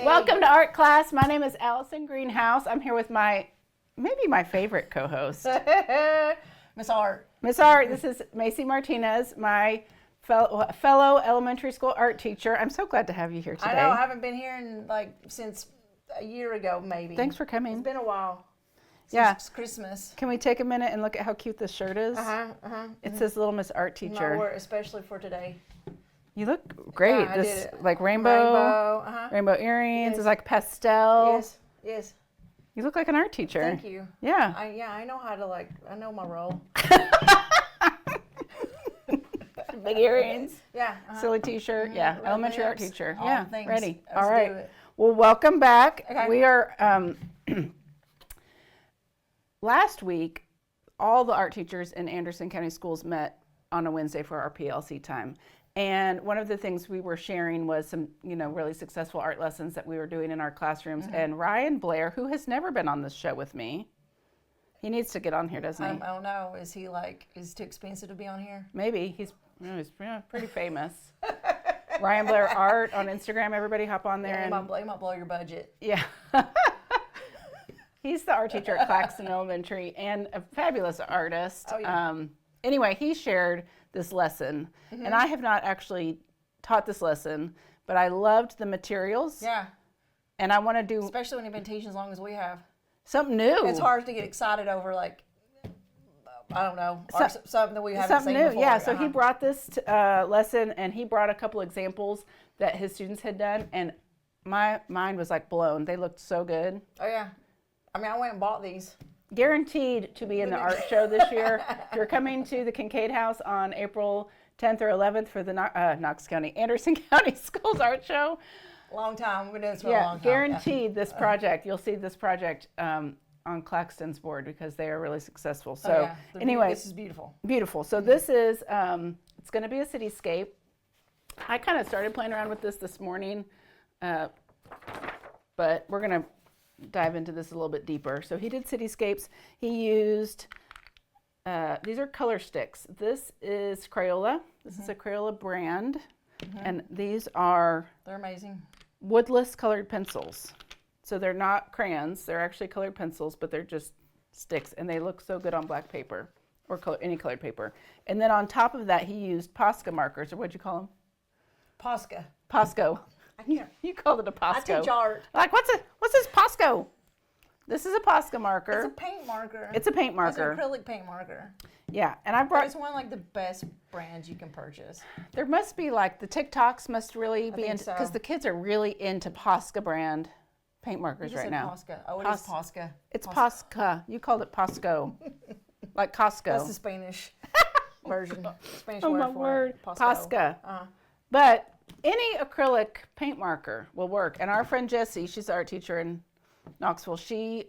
Welcome to art class. My name is Allison Greenhouse. I'm here with maybe my favorite co-host. Miss Art. Miss Art, this is Macy Martinez, my fellow elementary school art teacher. I'm so glad to have you here today. I know, I haven't been here since a year ago, maybe. Thanks for coming. It's been a while. Since Christmas. Can we take a minute and look at how cute this shirt is? It says Little Miss Art Teacher. I wore it especially for today. You look great. Yeah, this like rainbow earrings. It's like pastel. Yes. You look like an art teacher. Thank you. Yeah. I know how to I know my role. Big earrings. Yeah. Silly t-shirt. Yeah. Elementary art teacher. All Ready. Let's all right. do it. Well, welcome back. Okay. We are last week, all the art teachers in Anderson County Schools met on a Wednesday for our PLC time. And one of the things we were sharing was some, really successful art lessons that we were doing in our classrooms. And Ryan Blair, who has never been on this show with me, he needs to get on here, doesn't he? I don't know. Is he is it too expensive to be on here? Maybe. He's pretty famous. Ryan Blair Art on Instagram. Everybody hop on there. Yeah, he might blow your budget. Yeah. He's the art teacher at Claxton Elementary and a fabulous artist. Oh, yeah. Anyway, he shared this lesson, and I have not actually taught this lesson, but I loved the materials. Yeah. And I want to do... Especially when you've been teaching as long as we have. Something new. It's hard to get excited over, I don't know, something that we haven't something seen new. before. Yeah, so he brought this lesson, and he brought a couple examples that his students had done, and my mind was blown. They looked so good. Oh, yeah. I went and bought these. Guaranteed to be in the art show this year. If you're coming to the Kincaid House on April 10th or 11th for the Anderson County Schools Art Show. Long time. We've been doing this for a long time. Guaranteed this project. You'll see this project on Claxton's board because they are really successful. So anyway. This is beautiful. Beautiful. So this is, it's going to be a cityscape. I kind of started playing around with this morning, but we're going to dive into this a little bit deeper. So he did cityscapes. He used, these are color sticks. This is Crayola. This is a Crayola brand. And these are... They're amazing. Woodless colored pencils. So they're not crayons. They're actually colored pencils, but they're just sticks. And they look so good on black paper or any colored paper. And then on top of that, he used POSCA markers, or what'd you call them? POSCA. POSCO. You called it a POSCO. I teach art. What's this POSCO? This is a POSCA marker. It's a paint marker. It's a paint marker. It's an acrylic paint marker. Yeah, and I brought... It's one of the best brands you can purchase. There must be the TikToks must really be into... Because the kids are really into POSCA brand paint markers right now. POSCA. Oh, it is POSCA. It's POSCA. You called it POSCO. Like Costco. That's the Spanish version. Spanish word for it. POSCA. Uh-huh. But any acrylic paint marker will work. And our friend Jessie, she's the art teacher in Knoxville, she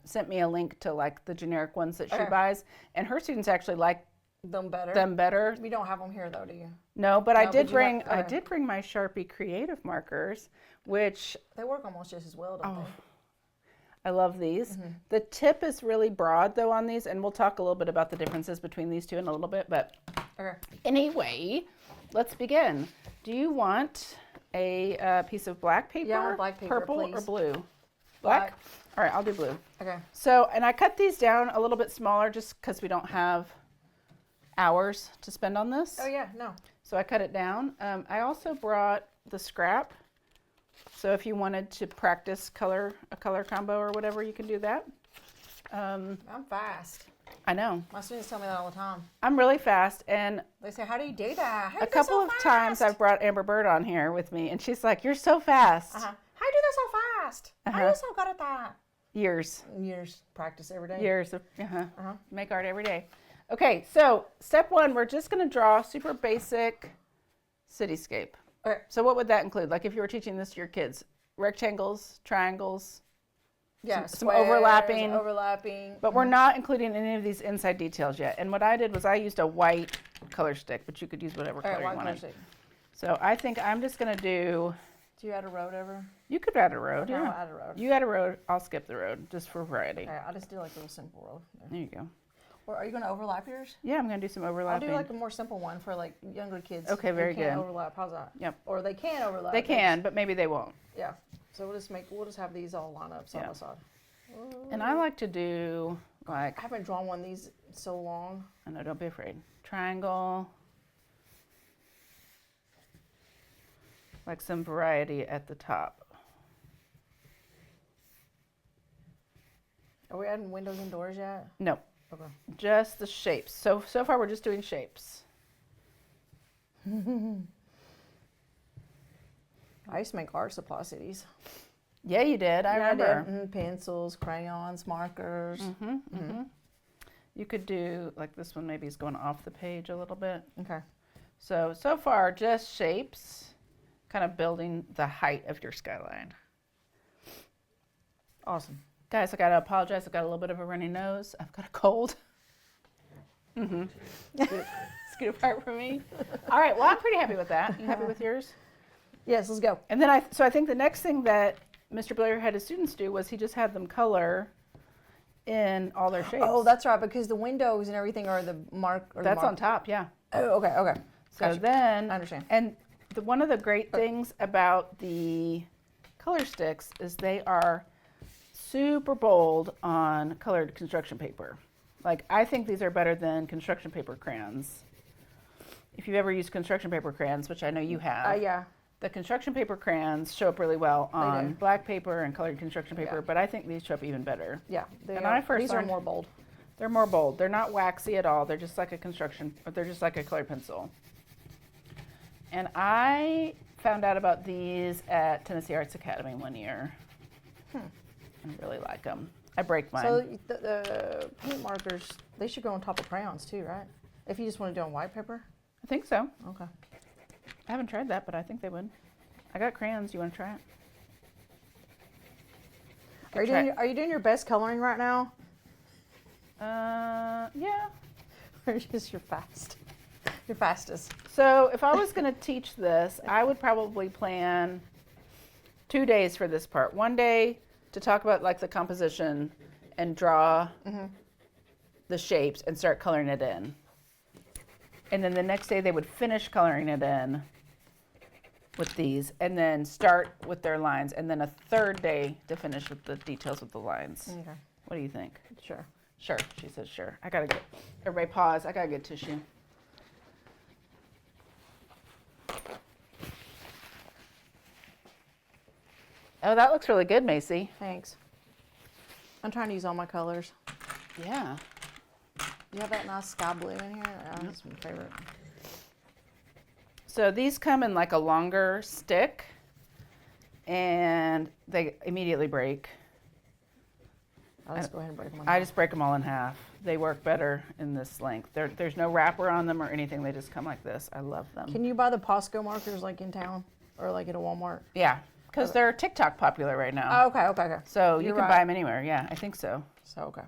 sent me a link to the generic ones that she buys. And her students actually like them better. You don't have them here though, do you? No, but I did bring my Sharpie Creative markers, which... They work almost just as well, don't they? I love these. The tip is really broad though on these, and we'll talk a little bit about the differences between these two in a little bit, but anyway, let's begin. Do you want a piece of black paper? Yeah, black paper, purple please. Or blue? Black? All right, I'll do blue. Okay. So, and I cut these down a little bit smaller just because we don't have hours to spend on this. Oh yeah, no. So I cut it down. I also brought the scrap. So if you wanted to practice a color combo or whatever, you can do that. I'm fast. I know. My students tell me that all the time. I'm really fast, and they say, "How do you do that? A couple of times I've brought Amber Bird on here with me, and she's like, "You're so fast." How do you do that so fast? How are you so good at that? Years Practice every day. Years of make art every day. Okay, so step one, we're just going to draw super basic cityscape. Okay. So what would that include? Like if you were teaching this to your kids, rectangles, triangles. Yeah, some overlapping. But we're not including any of these inside details yet. And what I did was I used a white color stick, but you could use whatever color you wanted. So I think I'm just going to do... Do you add a road ever? You could add a road, I'll add a road. You add a road, I'll skip the road, just for variety. Okay, I'll just do a little simple road. There you go. Or are you going to overlap yours? Yeah, I'm going to do some overlapping. I'll do a more simple one for younger kids. Okay, very good. Overlap. How's that? Yep. Or they can overlap. They can, but maybe they won't. Yeah. So we'll just have these all line up side by side. And I like to do like, I haven't drawn one of these in so long. I know, don't be afraid. Triangle. Like some variety at the top. Are we adding windows and doors yet? No, Okay. just the shapes. So far we're just doing shapes. I used to make art supply cities. Yeah, you did. I remember. I did. Pencils, crayons, markers. You could do, like this one maybe is going off the page a little bit. Okay. So far just shapes, kind of building the height of your skyline. Awesome. Guys, I gotta apologize. I've got a little bit of a runny nose. I've got a cold. Scoot apart from me. All right, well, I'm pretty happy with that. You happy with yours? Yes, let's go. And then I think the next thing that Mr. Blair had his students do was he just had them color in all their shapes. Oh, that's right, because the windows and everything are the mark. That's on top, yeah. Oh, okay. So Gotcha. then, I understand. And one of the great things about the color sticks is they are super bold on colored construction paper. Like, I think these are better than construction paper crayons. If you've ever used construction paper crayons, which I know you have. Yeah. The construction paper crayons show up really well on black paper and colored construction paper, but I think these show up even better. Yeah. And these are more bold. They're more bold. They're not waxy at all. They're just like a they're just like a colored pencil. And I found out about these at Tennessee Arts Academy one year. I really like them. I break mine. So the paint markers, they should go on top of crayons too, right? If you just want to do on white paper? I think so. Okay. I haven't tried that, but I think they would. I got crayons. You want to try it? Are you doing your best coloring right now? Yeah. Or just your fastest? So if I was going to teach this, I would probably plan 2 days for this part. One day to talk about like the composition and draw the shapes and start coloring it in. And then the next day they would finish coloring it in with these and then start with their lines. And then a third day to finish with the details with the lines. Okay. What do you think? Sure. Sure, she says sure. Everybody pause. I got to get tissue. Oh, that looks really good, Macy. Thanks. I'm trying to use all my colors. Yeah. Do you have that nice sky blue in here? Oh, that's my favorite. So these come in like a longer stick and they immediately break. I'll just go ahead and break them. I just break them all in half. They work better in this length. There's no wrapper on them or anything. They just come like this. I love them. Can you buy the POSCA markers like in town or like at a Walmart? Yeah, because they're TikTok popular right now. Oh, okay. So you can buy them anywhere. Yeah, I think so. So, okay.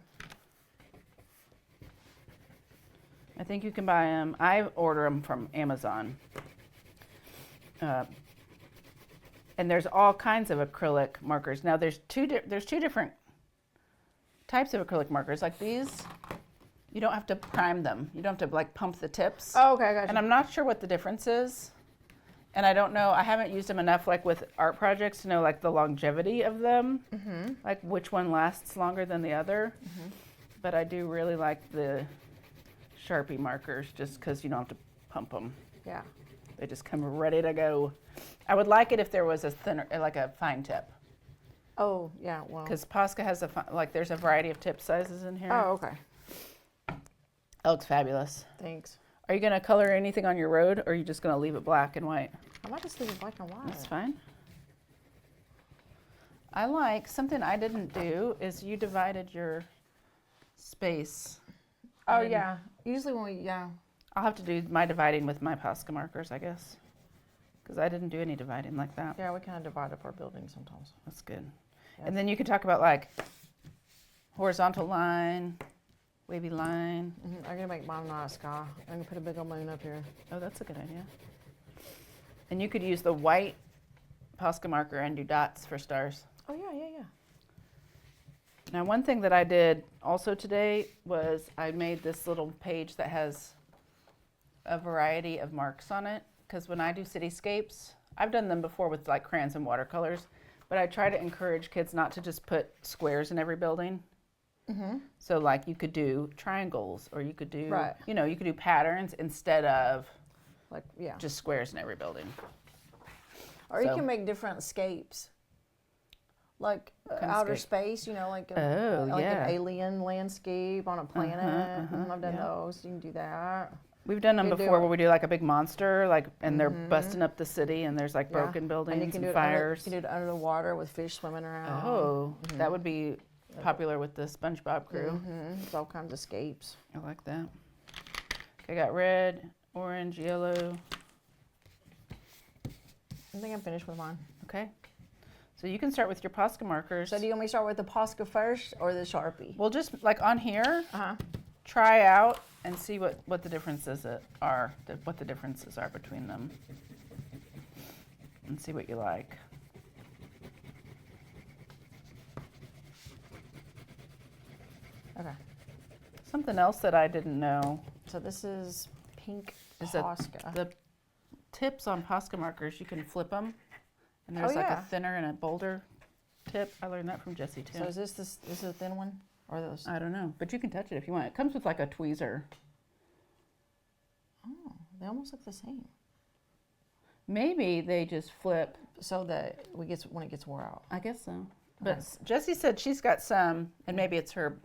I think you can buy them. I order them from Amazon. And there's all kinds of acrylic markers. Now there's two different types of acrylic markers. Like these, you don't have to prime them. You don't have to like pump the tips. Oh, okay, I got you. And I'm not sure what the difference is. And I don't know, I haven't used them enough like with art projects to know like the longevity of them. Like which one lasts longer than the other. But I do really like the Sharpie markers just because you don't have to pump them. Yeah. They just come ready to go. I would like it if there was a thinner, like a fine tip. Oh, yeah, well. Because POSCA has there's a variety of tip sizes in here. Oh, okay. Oh, it's fabulous. Thanks. Are you going to color anything on your road, or are you just going to leave it black and white? I might just leave it black and white. That's fine. I like, something I didn't do is you divided your space. Oh, yeah. Usually when I'll have to do my dividing with my POSCA markers, I guess. Because I didn't do any dividing like that. Yeah, we kind of divide up our buildings sometimes. That's good. Yeah. And then you can talk about like horizontal line, wavy line. I'm going to make mine not a sky. I'm going to put a big old moon up here. Oh, that's a good idea. And you could use the white POSCA marker and do dots for stars. Oh, yeah. Now, one thing that I did also today was I made this little page that has a variety of marks on it. Because when I do cityscapes, I've done them before with like crayons and watercolors, but I try to encourage kids not to just put squares in every building. So like you could do triangles, or you could do, Right. you know, you could do patterns instead of Like, yeah. just squares in every building. Or you So- can make different scapes. Like outer space, you know, like, like yeah. an alien landscape on a planet. I've done yeah. those. You can do that. We've done them You can do before it. where we do like a big monster, like, and they're busting up the city, and there's like Yeah. broken buildings And and, you can do it fires. you can do it under the water with fish swimming around. Oh, that would be popular with the SpongeBob crew. There's all kinds of scapes. I like that. Okay, got red, orange, yellow. I think I'm finished with mine. Okay. So you can start with your POSCA markers. So do you want me to start with the POSCA first or the Sharpie? Well, just like on here, Uh-huh. try out and see what the differences are, what the differences are between them, and see what you like. Okay. Something else that I didn't know So this is pink is that POSCA. the tips on POSCA markers, you can flip them, and there's like yeah. a thinner and a bolder tip. I learned that from Jessie too. So is this is a thin one? Or those? I don't know, but you can touch it if you want. It comes with like a tweezer. Oh, they almost look the same. Maybe they just flip. So that when it gets wore out. I guess so. But Okay. Jessie said she's got some, and maybe it's her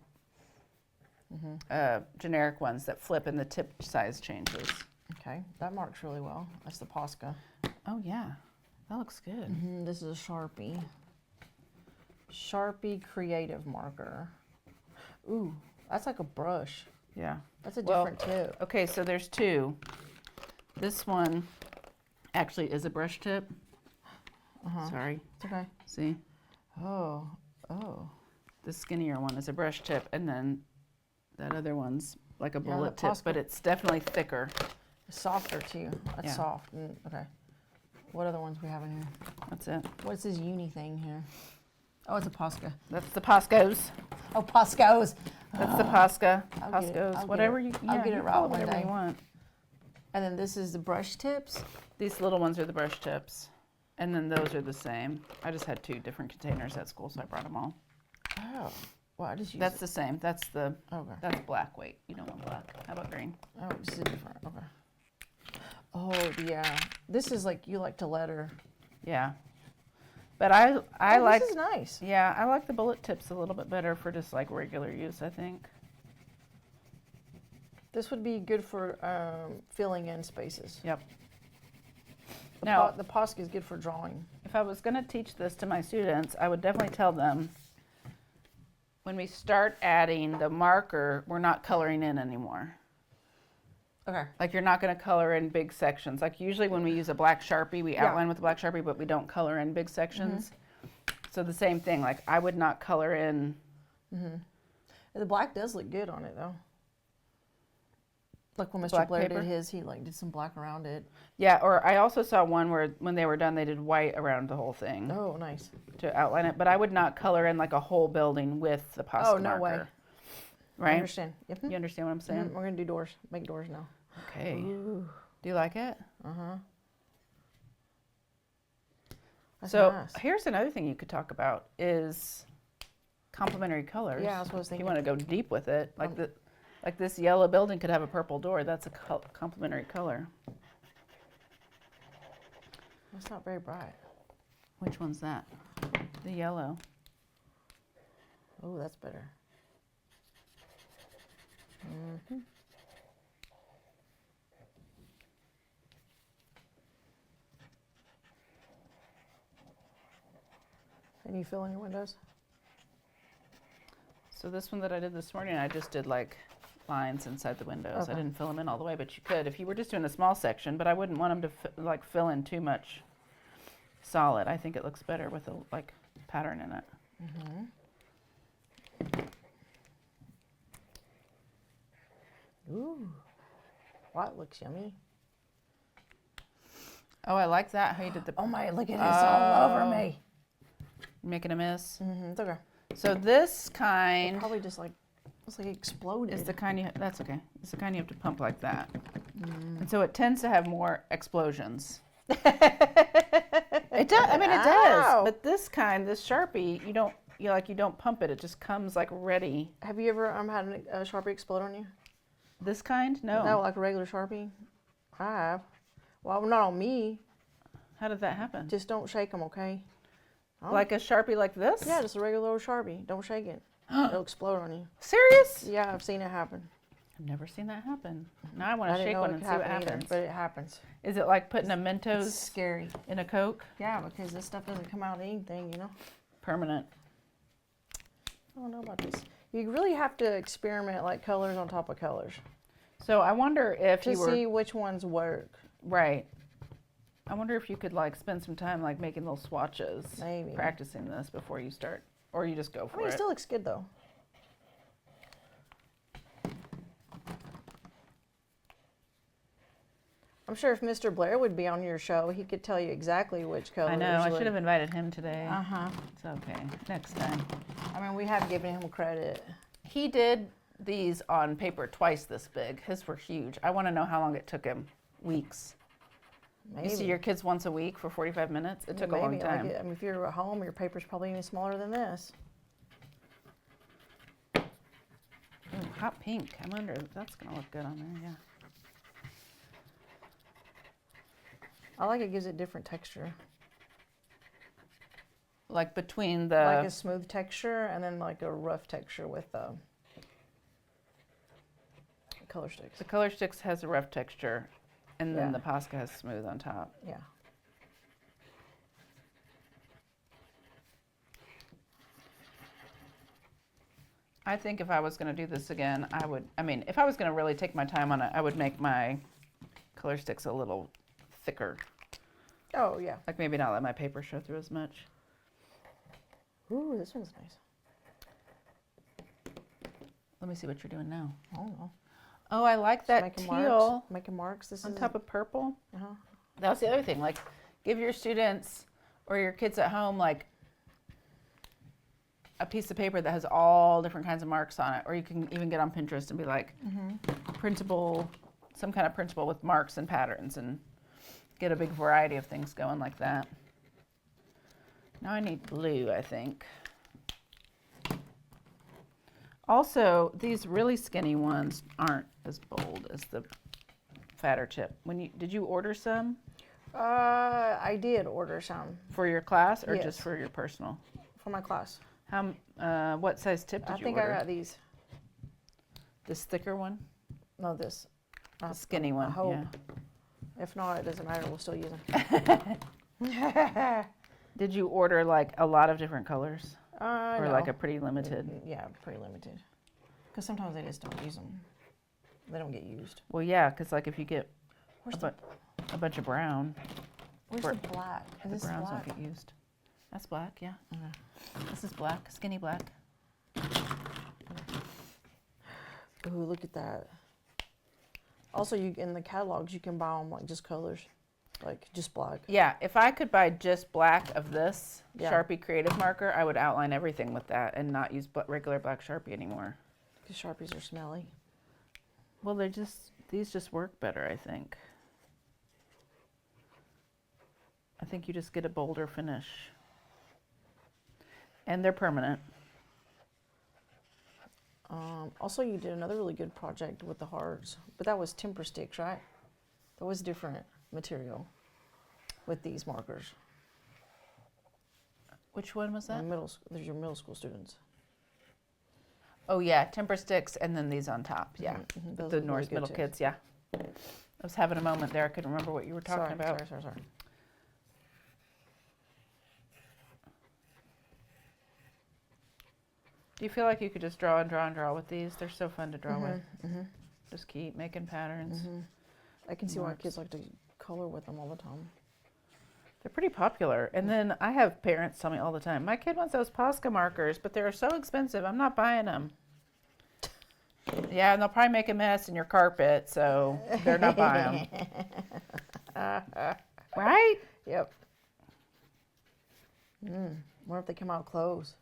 generic ones that flip and the tip size changes. Okay, that marks really well. That's the POSCA. Oh yeah, that looks good. This is a Sharpie. Sharpie Creative Marker. Ooh, that's like a brush. Yeah. That's a Well, different tip. Okay, so there's two. This one actually is a brush tip. Sorry. It's okay. See, Oh. the skinnier one is a brush tip, and then that other one's like a the bullet tip, POSCA- but it's definitely thicker. Softer too. That's Yeah. soft. Okay. What other ones we have in here? That's it. What's this uni thing here? Oh, it's a POSCA. That's the POSCOs. Oh, POSCOs. That's the POSCA. I'll get it. POSCOs. I'll get Whatever it. you. I'll Yeah, get it you right call it one whatever day. you want. And then this is the brush tips. These little ones are the brush tips, and then those are the same. I just had two different containers at school, so I brought them all. Oh. Well, I just use That's it. the same. That's Okay. black. Wait, you don't want black. How about green? Oh, this is different. Okay. Oh, yeah. This is like you like to letter. Yeah, but I like. This is nice. Yeah, I like the bullet tips a little bit better for just like regular use, I think. This would be good for filling in spaces. Yep. The Now- the POSCA is good for drawing. If I was going to teach this to my students, I would definitely tell them when we start adding the marker, we're not coloring in anymore. Okay. Like you're not going to color in big sections. Like usually when we use a black Sharpie, we Yeah. outline with a black Sharpie, but we don't color in big sections. So the same thing, like I would not color in. The black does look good on it though. Like when Mr. Black Blair paper? did his, he like did some black around it. Yeah, or I also saw one where when they were done, they did white around the whole thing Oh, nice. to outline it. But I would not color in like a whole building with the POSCA Oh, no way. marker. I Right? understand. Yep. You understand what I'm saying? We're gonna do doors. Make doors now. Okay. Ooh. Do you like it? That's So nice. here's another thing you could talk about is complementary colors. Yeah, that's what I was If you thinking. want to go deep with it, like this yellow building could have a purple door. That's a complementary color. It's not very bright. Which one's that? The yellow. Oh, that's better. Can you fill in your windows? So this one that I did this morning, I just did like lines inside the windows. Okay. I didn't fill them in all the way, but you could if you were just doing a small section. But I wouldn't want them to like fill in too much solid. I think it looks better with a like pattern in it. Ooh, that looks yummy. Oh, I like that. How you did the Oh my, look at it, it's all over me. making a miss. It's okay. So this kind Probably just like, it's like exploded. is the kind that's okay. It's the kind you have to pump like that. And so it tends to have more explosions. It does. I mean, it Ow. does. But this kind, this Sharpie, you don't pump it. It just comes like ready. Have you ever had a Sharpie explode on you? This kind, no. No, like a regular Sharpie? I have. Well, not on me. How did that happen? Just don't shake them, okay? Like a Sharpie like this? Yeah, just a regular old Sharpie. Don't shake it. It'll explode on you. Serious? Yeah, I've seen it happen. I've never seen that happen. Now I want I to didn't shake know one it and could see what happen either, happens. but it happens. Is it like putting a It's Mentos scary. in a Coke? Yeah, because this stuff doesn't come out of anything, you know? Permanent. I don't know about this. You really have to experiment like colors on top of colors So I wonder if to you were see which ones work. right. I wonder if you could like spend some time like making little swatches, Maybe. practicing this before you start, or you just go for I mean, it it. still looks good though. I'm sure if Mr. Blair would be on your show, he could tell you exactly which colors. I know. I should have invited him today. Uh-huh. It's okay. Next time. I mean, we have given him credit. He did these on paper twice this big. His were huge. I want to know how long it took him. Weeks. Maybe. You see your kids once a week for 45 minutes? It took a long Maybe, time. I mean, if you're at home, your paper's probably even smaller than this. Ooh, hot pink. I wonder if that's going to look good on there. Yeah. I like it gives it different texture. Like between the Like a smooth texture and then like a rough texture with color sticks. the color sticks has a rough texture, and then Yeah. the POSCA has smooth on top. Yeah. I think if I was going to do this again, if I was going to really take my time on it, I would make my color sticks a little thicker. Oh, yeah. Like maybe not let my paper show through as much. Ooh, this one's nice. Let me see what you're doing now. I don't know. Oh, I like Just that making teal marks. Making marks. This on is top of purple. Uh-huh. That's the other thing. Like, give your students or your kids at home like a piece of paper that has all different kinds of marks on it, or you can even get on Pinterest and be like printable, some kind of printable with marks and patterns, and get a big variety of things going like that. Now I need blue, I think. Also, these really skinny ones aren't as bold as the fatter tip. Did you order some I did order some for your class or Yes. just for your personal? for my class. What size tip did I you think order? I got these. This thicker one? No, this. The skinny one, I hope. yeah. If not, it doesn't matter. We'll still use them. Did you order like a lot of different colors? Or no. like a pretty limited? Yeah, pretty limited. Because sometimes they just don't use them. They don't get used. Well, yeah, because like if you get Where's a bunch of brown, Where's br- the black? Is the this browns black? don't get used. That's black, yeah. Okay. This is black, skinny black. Ooh, look at that. Also, you in the catalogs, you can buy them like just colors, like just black. Yeah, if I could buy just black of this Yeah. Sharpie Creative marker, I would outline everything with that and not use regular black Sharpie anymore. Because Sharpies are smelly. Well, these just work better, I think. I think you just get a bolder finish. And they're permanent. Also, you did another really good project with the hearts, but that was temper sticks, right? That was different material with these markers. Which one was that? There's your middle school students. Oh yeah, temper sticks and then these on top. Yeah, Mhm, those the look really Norris good, Middle too. kids. Yeah, I was having a moment there. I couldn't remember what you were talking about. Sorry. Do you feel like you could just draw and draw and draw with these? They're so fun to draw with. Mm-hmm. Just keep making patterns. I can see why Marks. kids like to color with them all the time. They're pretty popular. And then I have parents tell me all the time, my kid wants those POSCA markers, but they're so expensive. I'm not buying them. Yeah, and they'll probably make a mess in your carpet, so they're not buying them. Right? Yep. What if they come out clothes?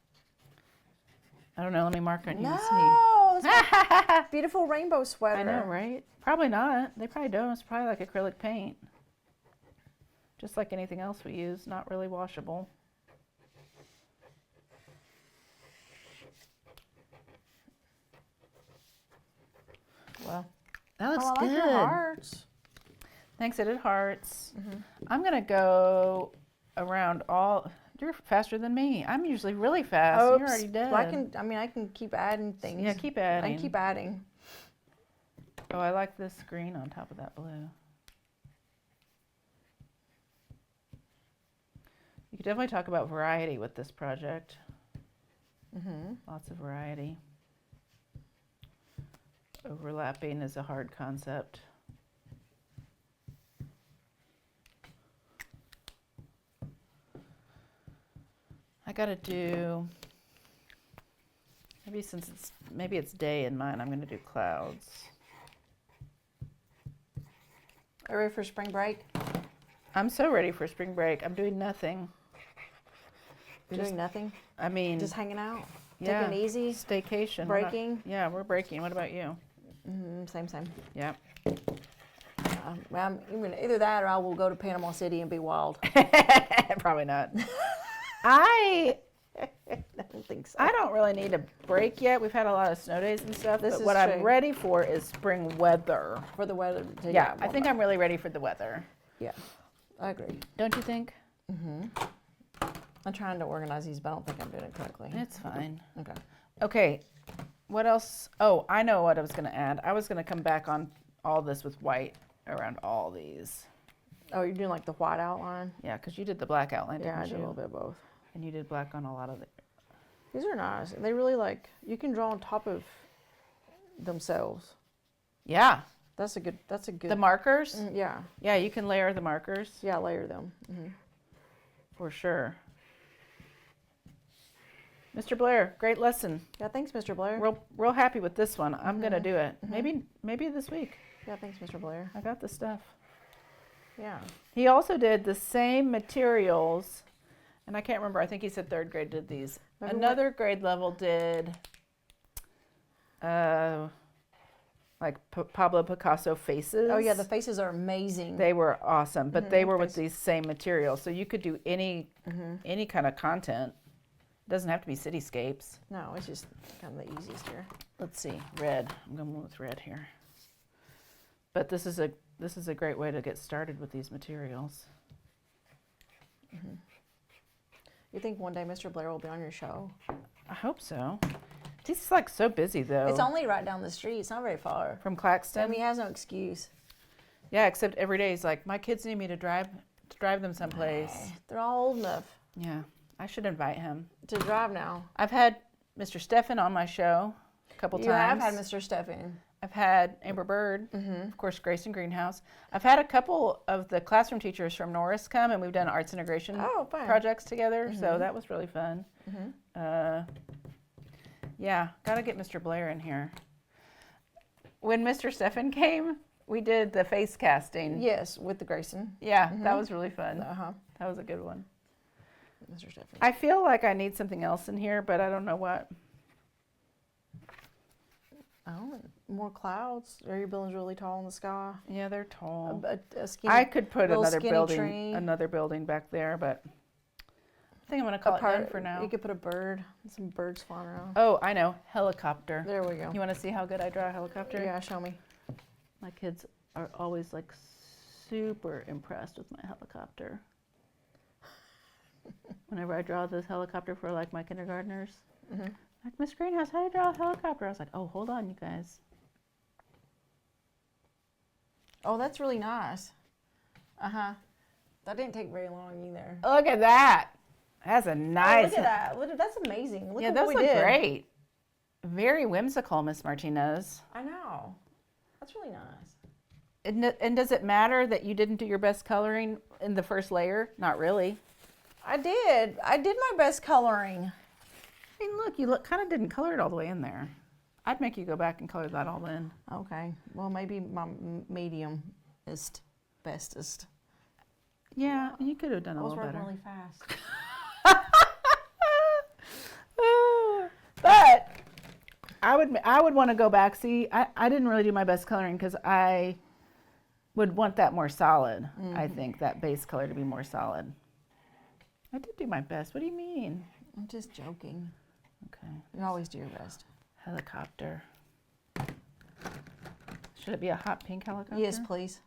I don't know. Let me mark on you and see. No, that's my beautiful rainbow sweater. I know, right? Probably not. They probably don't. It's probably like acrylic paint. just like anything else we use, not really washable. Well, That looks I like good. your hearts. Thanks, I did hearts. I'm gonna go around all. You're faster than me. I'm usually really fast. Oops. You're already done. Well, I can keep adding things. Yeah, keep adding. I can keep adding. Oh, I like this green on top of that blue. You could definitely talk about variety with this project. Lots of variety. Overlapping is a hard concept. I gotta do, maybe it's day in mine, I'm gonna do clouds. Are you ready for spring break? I'm so ready for spring break. I'm doing nothing. You're doing nothing? I mean, Just hanging out? yeah, Taking it easy? staycation. Breaking? Yeah, we're breaking. What about you? Same. Yeah. Well, either that or I will go to Panama City and be wild. Probably not. I don't think so. I don't really need a break yet. We've had a lot of snow days and stuff. This But is what I'm true. ready for is spring weather. For the weather to Yeah, I think I'm really ready for the weather. Yeah, I agree. Don't you think? I'm trying to organize these, but I don't think I'm doing it correctly. It's fine. Okay. Okay, what else? Oh, I know what I was going to add. I was going to come back on all this with white around all these. Oh, you're doing like the white outline? Yeah, because you did the black outline, Yeah, I didn't did a you? little bit of both. And you did black on a lot of the... These are nice. They really you can draw on top of themselves. Yeah, That's a good. the markers. Yeah. Yeah, you can layer the markers Yeah, layer them. for sure. Mr. Blair, great lesson. Yeah, thanks, Mr. Blair. Real happy with this one. I'm gonna do it. Maybe this week. Yeah, thanks, Mr. Blair. I got the stuff. Yeah. He also did the same materials, and I can't remember. I think he said third grade did these. Maybe Another grade level did, like Pablo Picasso faces. Oh yeah, the faces are amazing. They were awesome, but they were with face. these same materials, so you could do any kind of content. It doesn't have to be cityscapes. No, it's just kind of the easiest here. Let's see, red. I'm going with red here. But this is a great way to get started with these materials. You think one day Mr. Blair will be on your show? I hope so. He's like so busy though. It's only right down the street. It's not very far. From I Claxton. mean, he has no excuse. Yeah, except every day he's like, my kids need me to drive them someplace. They're all old enough Yeah, I should invite him. to drive now. I've had Mr. Stefan on my show a couple You times. have had Mr. Stefan. I've had Amber Bird, of course, Grace and Greenhouse. I've had a couple of the classroom teachers from Norris come, and we've done arts integration Fun. projects together, so that was really fun. Yeah, got to get Mr. Blair in here. When Mr. Stefan came, we did the face casting. Yes, with the Grayson. Yeah, that was really fun. Uh-huh. That was a good one. Mr. Stefan. I feel like I need something else in here, but I don't know what. Oh, more clouds. Are your buildings really tall in the sky? Yeah, they're tall. A skinny, I could put little another skinny tree. building back there, but I think I'm going to call it done for now. You could put a bird, some birds flying around. Oh, I know, helicopter. There we go. You want to see how good I draw a helicopter? Yeah, show me. My kids are always like super impressed with my helicopter. Whenever I draw this helicopter for like my kindergartners, like, Miss Greenhouse, how do you draw a helicopter? I was like, oh, hold on, you guys. Oh, that's really nice. That didn't take very long either. Look at that. That's a nice. Look at that. That's amazing. Look Yeah, at those what we look did. great. Very whimsical, Miss Martinez. I know. That's really nice. And does it matter that you didn't do your best coloring in the first layer? Not really. I did. I did my best coloring. I mean, look, you kind of didn't color it all the way in there. I'd make you go back and color that all in. Okay. Well, maybe my medium-ist, bestest. Yeah, you could have done a I was little working better. really fast. But I would want to go back. See, I didn't really do my best coloring because I would want that more solid. I think that base color to be more solid. I did do my best. What do you mean? I'm just joking. Okay. You always do your best. Helicopter. Should it be a hot pink helicopter? Yes, please.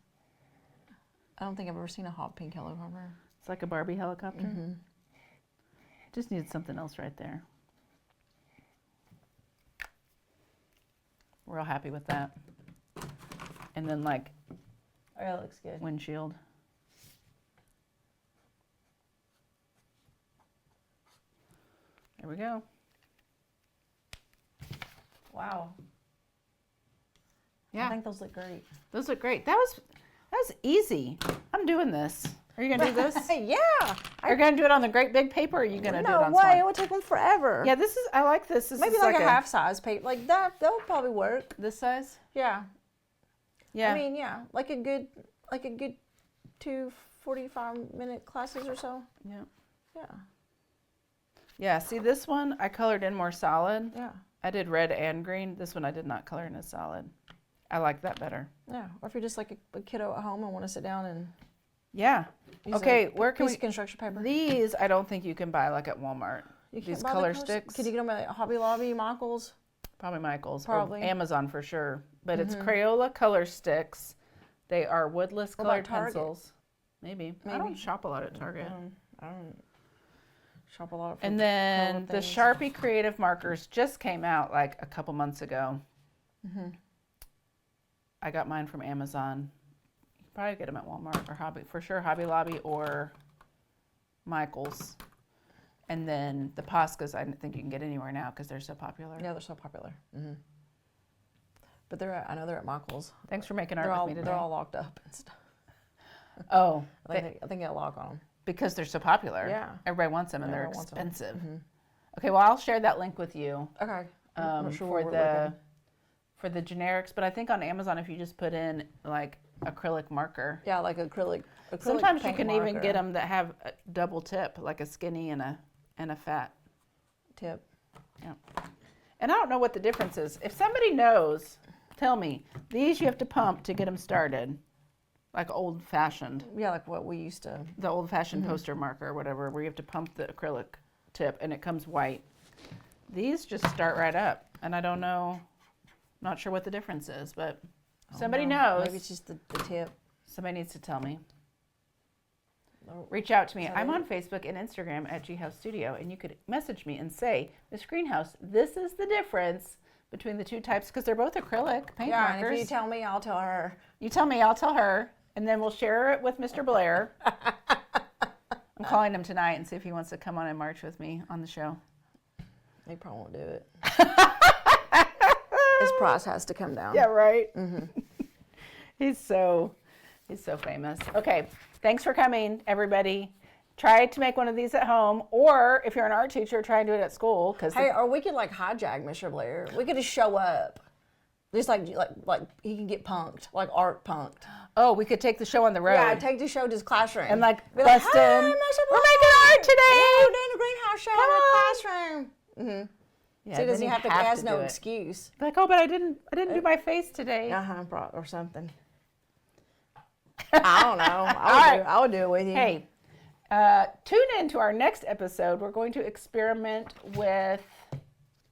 I don't think I've ever seen a hot pink helicopter. It's like a Barbie helicopter. Just needs something else right there. We're all happy with that. And then like Oh, yeah, that looks good. windshield. There we go. Wow. Yeah. I think those look great. Those look great. That was easy. I'm doing this. Are you gonna do this? Yeah. Are you gonna do it on the great big paper, or are you gonna do it No on way. small? It would take them forever. Yeah, this is. I like this. This Maybe is like a half size paper. Like that. That would probably work. this size. Yeah. Yeah. I mean, yeah. Like a good 2 45-minute classes or so. Yeah. Yeah. Yeah. See, this one I colored in more solid. Yeah. I did red and green. This one I did not color in as solid. I like that better. Yeah. Or if you're just like a kiddo at home and want to sit down and Yeah. use Okay, a where can piece we? of construction paper. These I don't think you can buy like at Walmart. You can't These buy the color colors? sticks. Could you get them at Hobby Lobby, Michael's? Probably Michael's. Probably. Or Amazon for sure. But it's Crayola color sticks. They are woodless What about colored Target? pencils. Maybe. I don't shop a lot at Target. I don't shop a lot. For And then color the things. Sharpie Creative markers just came out like a couple months ago. I got mine from Amazon. You can probably get them at Walmart or Hobby Lobby or Michael's. And then the POSCAs I think you can get anywhere now because they're so popular. Yeah, they're so popular. But I know they're at Michael's. Thanks for making They're art all with me today. they're all locked up and stuff. Oh, I think they got a lock on them. because they're so popular. Yeah. Everybody wants them and they're Everyone wants 'em. expensive. Okay, well I'll share that link with you Okay. I'm not sure where for we're looking. for the generics. But I think on Amazon if you just put in like acrylic marker. Yeah, like acrylic Sometimes you paint can even marker get them that have a double tip, like a skinny and a fat. tip. Yeah. And I don't know what the difference is. If somebody knows, tell me. These you have to pump to get them started, like old fashioned. Yeah, like what we used to. The old fashioned poster marker or whatever, where you have to pump the acrylic tip and it comes white. These just start right up, and I don't know, not sure what the difference is, but somebody knows. Maybe it's just the tip. Somebody needs to tell me. Oh, Reach out to me. So I'm they- on Facebook and Instagram at GHouse Studio, and you could message me and say, Miss Greenhouse, this is the difference between the two types, because they're both acrylic paint Yeah, markers. and if you tell me, I'll tell her. You tell me, I'll tell her, and then we'll share it with Mr. Blair. I'm calling him tonight and see if he wants to come on and march with me on the show. He probably won't do it. His price has to come down. Yeah, right. He's so famous. Okay, thanks for coming, everybody. Try to make one of these at home, or if you're an art teacher, try and do it at school. Hey, or we could like hijack Mr. Blair. We could just show up. Just like he can get punked, like art punked. Oh, we could take the show on the road. Yeah, take the show to his classroom. and like Be bust "Hey, in. Mr. We're Blair, making art today. yeah, we're doing a greenhouse show Come in on." the classroom. Yeah, So he then doesn't you have to. He has to no do it. excuse. Like, oh, but I didn't do my face today. Or something. I don't know. I would do it with you. Hey, tune in to our next episode. We're going to experiment with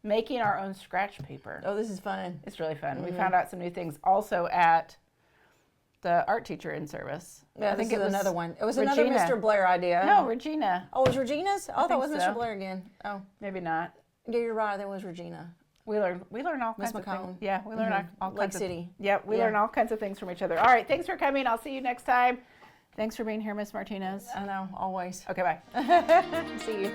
making our own scratch paper. Oh, this is fun. It's really fun. We found out some new things also at the art teacher in service. Yeah, I think this it is was another one. It was another Regina. Mr. Blair idea. No, Regina. Oh, it was Regina's? Oh, that was think Mr. so. Blair again. Oh, Maybe not. yeah, you're right. That was Regina. We learn all Miss kinds of McCone. things. Yeah, we learn all Lake kinds City. of Yeah, we Yeah. learn all kinds of things from each other. All right, thanks for coming. I'll see you next time. Thanks for being here, Miss Martinez. I know, always. Okay, bye. See you.